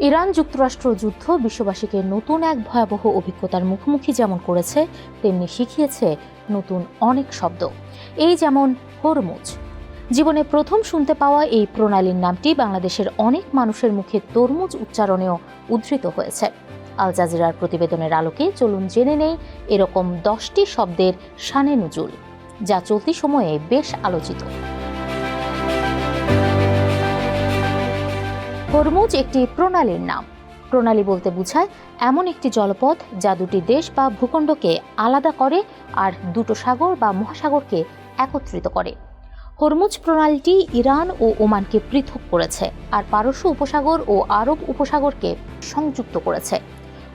Iran যুক্তরাষ্ট্র যুদ্ধ বিশ্ববাসীকে নতুন এক ভয়াবহ অভিজ্ঞতার মুখোমুখি যেমন করেছে, তেমনি শিখিয়েছে নতুন অনেক শব্দ। এই যেমন হরমুজ। জীবনে প্রথম শুনতে পাওয়া এই প্রণালীর নামটি বাংলাদেশের অনেক মানুষের মুখে তরমুজ উচ্চারণেও উদ্ধৃত হয়েছে। আল জাজিরার প্রতিবেদনের আলোকে চলুন জেনে নেই এরকম 10টি শব্দের শানে নুজুল, যা চলতি সময়ে বেশ আলোচিত। হরমুজ একটি প্রণালীর নাম। প্রণালী বলতে বোঝায় এমন একটি জলপথ যা দুটি দেশ বা ভূখণ্ডকে আলাদা করে আর দুটো সাগর বা মহাসাগরকে একত্রিত করে। হরমুজ প্রণালীটি ইরান ও ওমানকে পৃথক করেছে আর পারস্য উপসাগর ও আরব উপসাগরকে সংযুক্ত করেছে।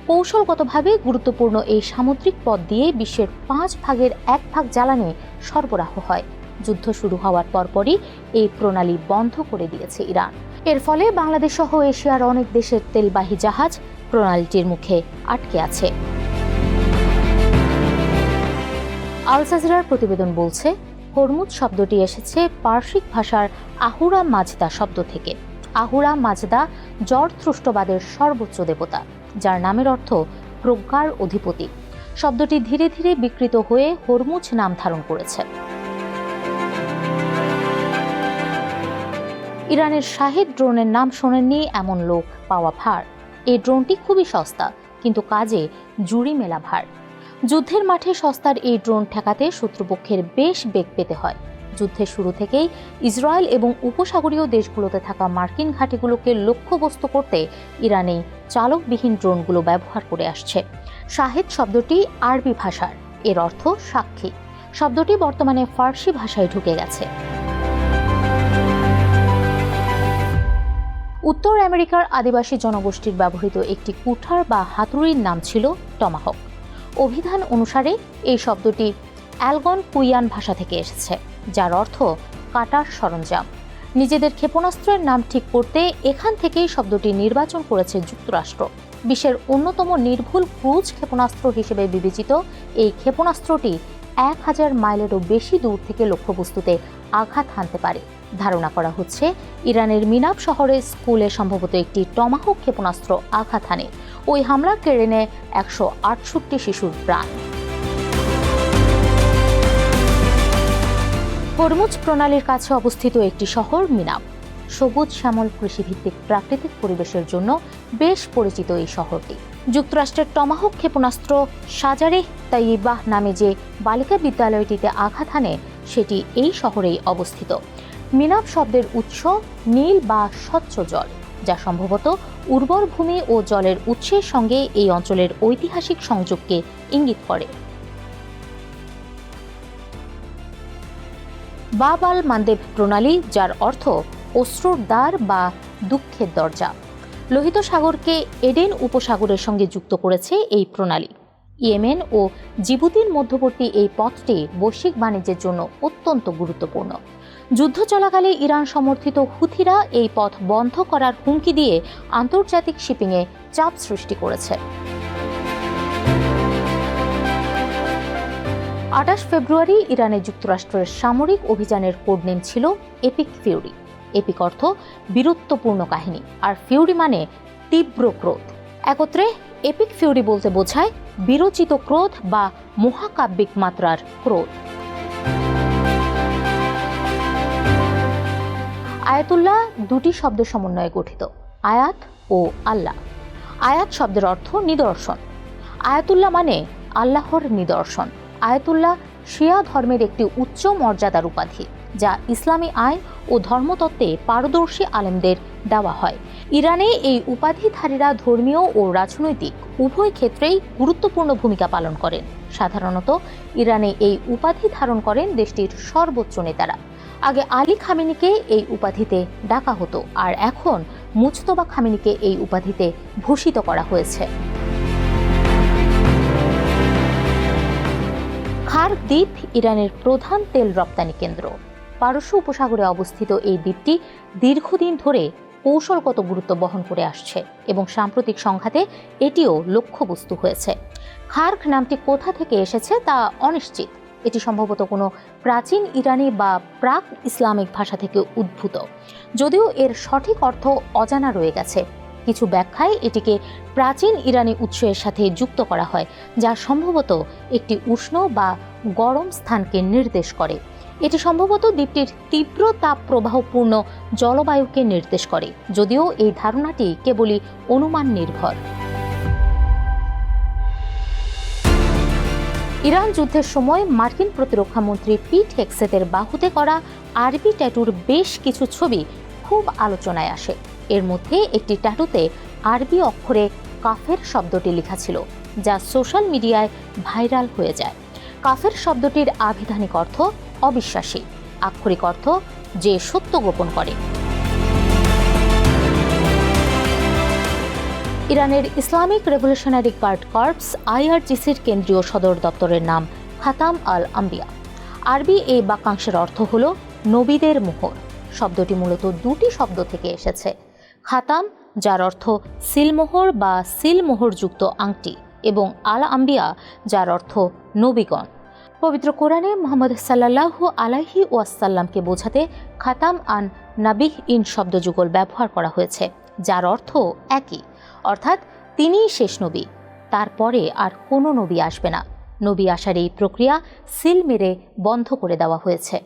কৌশলগতভাবে গুরুত্বপূর্ণ এই সামুদ্রিক পথ দিয়ে বিশ্বের 5 ভাগের 1 ভাগ জ্বালানি সরবরাহ হয়। যুদ্ধ শুরু হওয়ার পরপরই এই প্রণালী বন্ধ করে দিয়েছে ইরান। এর ফলে বাংলাদেশ সহ এশিয়ার অনেক দেশের তেলবাহী জাহাজ প্রণালীটির মুখে আটকে আছে। আল জাজিরার প্রতিবেদন বলছে, হরমুজ শব্দটি এসেছে পার্সিক ভাষার আহুরা মাজদা শব্দ থেকে। আহুরা মাজদা জরথ্রুষ্টবাদের সর্বোচ্চ দেবতা, যার নামের অর্থ প্রজ্ঞার অধিপতি। শব্দটি ধীরে ধীরে বিকৃত হয়ে হরমুজ নাম ধারণ করেছে। ইরানের শাহেদ ড্রোনের নাম শোনেননি এমন লোক পাওয়া ভার। এই ড্রোনটি খুবই সস্তা, কিন্তু কাজে জুড়ি মেলা ভার। যুদ্ধের মাঠে সস্তার এই ড্রোন ঠেকাতে শত্রুপক্ষের বেশ বেগ পেতে হয়। যুদ্ধের শুরু থেকেই ইসরায়েল এবং উপসাগরীয় দেশগুলোতে থাকা মার্কিন ঘাঁটিগুলোকে লক্ষ্যবস্তু করতে ইরান এই চালকবিহীন ড্রোনগুলো ব্যবহার করে আসছে। শাহেদ শব্দটি আরবি ভাষার, এর অর্থ সাক্ষী। শব্দটি বর্তমানে ফার্সি ভাষায় ঢুকে গেছে। উত্তর আমেরিকার আদিবাসী জনগোষ্ঠীর ব্যবহৃত একটি কুঠার বা হাতুড়ির নাম ছিল টমাহক। অভিধান অনুসারে এই শব্দটি অ্যালগনকুইয়ান ভাষা থেকে এসেছে, যার অর্থ কাটার সরঞ্জাম। নিজেদের ক্ষেপণাস্ত্রের নাম ঠিক করতে এখান থেকেই শব্দটি নির্বাচন করেছে যুক্তরাষ্ট্র। বিশ্বের অন্যতম নির্ভুল ক্রুজ ক্ষেপণাস্ত্র হিসেবে বিবেচিত এই ক্ষেপণাস্ত্রটি 1000 মাইলেরও বেশি দূর থেকে লক্ষ্যবস্তুতে আঘাত হানতে পারে। ধারণা করা হচ্ছে ইরানের মিনাব শহরের স্কুলে সম্ভবত একটি টমাহক ক্ষেপণাস্ত্র আঘাত হানে। ওই হামলা কেড়ে নেয় 168 শিশুর প্রাণ। হরমুজ প্রণালীর কাছে অবস্থিত একটি শহর মিনাব। সবুজ শ্যামল কৃষিভিত্তিক প্রাকৃতিক পরিবেশের জন্য বেশ পরিচিত এই শহরটি। যুক্তরাষ্ট্রের টমাহক ক্ষেপণাস্ত্র সাজারে তাইয়িবাহ নামে যে বালিকা বিদ্যালয়টিতে আঘাত হানে, সেটি এই শহরেই অবস্থিত। মিনাব শব্দের উৎস নীল বা স্বচ্ছ জল, যা সম্ভবত উর্বর ভূমি ও জলের উৎসের সঙ্গে এই অঞ্চলের ঐতিহাসিক সংযোগকে ইঙ্গিত করে। বাব আল মান্দেব প্রণালী, যার অর্থ অশ্রুর দ্বার বা দুঃখের দরজা। লোহিত সাগরকে এডেন উপসাগরের সঙ্গে যুক্ত করেছে এই প্রণালী। ইয়েমেন ও জিবুতির মধ্যবর্তী এই পথটি বৈশ্বিক বাণিজ্যের জন্য অত্যন্ত গুরুত্বপূর্ণ। যুদ্ধ চলাকালে ইরান সমর্থিত হুথিরা এই পথ বন্ধ করার হুমকি দিয়ে আন্তর্জাতিক শিপিংয়ে চাপ সৃষ্টি করেছে। 28 ফেব্রুয়ারি ইরানে যুক্তরাষ্ট্রের সামরিক অভিযানের কোডনেম ছিল এপিক ফিউরি। এপিক অর্থ বীরত্বপূর্ণ কাহিনী, আর ফিউরি মানে তীব্র ক্রোধ। একত্রে এপিক ফিউরি বলতে বোঝায় বিরচিত ক্রোধ বা মহাকাব্যিক মাত্রার ক্রোধ। আয়াতুল্লাহ দুটি শব্দের সমন্বয়ে গঠিত, আয়াত ও আল্লাহ। আয়াত শব্দের অর্থ নিদর্শন। আয়াতুল্লাহ মানে আল্লাহর নিদর্শন। আয়াতুল্লাহ শিয়া ধর্মের একটি উচ্চ মর্যাদার উপাধি, যা ইসলামী আইন ও ধর্মতত্ত্বে পারদর্শী আলেমদের দেওয়া হয়। ইরানে এই উপাধিধারীরা ধর্মীয় ও রাজনৈতিক উভয় ক্ষেত্রেই গুরুত্বপূর্ণ ভূমিকা পালন করেন। সাধারণত ইরানে এই উপাধি ধারণ করেন দেশটির সর্বোচ্চ নেতারা। আগে আলী খামেনিকে এই উপাধিতে ডাকা হতো, আর এখন মুজতবা খামেনিকে এই উপাধিতে ভূষিত করা হয়েছে। খার্ক দ্বীপ ইরানের প্রধান তেল রপ্তানি কেন্দ্র। পারস্য উপসাগরে অবস্থিত এই দ্বীপটি দীর্ঘদিন ধরে কৌশলগত গুরুত্ব বহন করে আসছে এবং সাম্প্রতিক সংঘাতে এটিও লক্ষ্যবস্তু হয়েছে। খার্ক নামটি কোথা থেকে এসেছে তা অনিশ্চিত। এটি সম্ভবত কোনো প্রাচীন ইরানি বা প্রাক ইসলামিক ভাষা থেকে উদ্ভূত, যদিও এর সঠিক অর্থ অজানা রয়ে গেছে। কিছু ব্যাখ্যায় এটিকে প্রাচীন ইরানি উৎসের সাথে যুক্ত করা হয়, যা সম্ভবত একটি উষ্ণ বা গরম স্থানকে নির্দেশ করে। এটি সম্ভবত দ্বীপটির তীব্র তাপ প্রবাহপূর্ণ জলবায়ুকে নির্দেশ করে, যদিও এই ধারণাটি কেবলই অনুমান নির্ভর। ইরান যুদ্ধের সময় মার্কিন প্রতিরক্ষা মন্ত্রী পিট হেগসেতের বাহুতে করা আরবি ট্যাটুর বেশ কিছু ছবি খুব আলোচনায় আসে। এর মধ্যে একটি ট্যাটুতে আরবি অক্ষরে কাফের শব্দটি লেখা ছিল, যা সোশ্যাল মিডিয়ায় ভাইরাল হয়ে যায়। কাফের শব্দটির আভিধানিক অর্থ অবিশ্বাসী, আক্ষরিক অর্থ যে সত্য গোপন করে। ইরানের ইসলামিক রেভলিউশনারি গার্ড কর্পস IRGCর কেন্দ্রীয় সদর দপ্তরের নাম খাতাম আল আম্বিয়া। আরবি এই বাক্যাংশের অর্থ হল নবীদের মোহর। শব্দটি মূলত দুটি শব্দ থেকে এসেছে। খাতাম, যার অর্থ সিলমোহর বা সিলমোহরযুক্ত আংটি, এবং আল আম্বিয়া, যার অর্থ নবীগণ। পবিত্র কোরআনে মুহাম্মদ সাল্লাল্লাহু আলাইহি ওয়াসাল্লামকে বোঝাতে খাতাম আন নাবিহ ইন শব্দযুগল ব্যবহার করা হয়েছে, যার অর্থ একই, অর্থাৎ তিনিই শেষ নবী, তারপরে আর কোনো নবী আসবে না। নবী আসার এই প্রক্রিয়া সিল মেরে বন্ধ করে দেওয়া হয়েছে।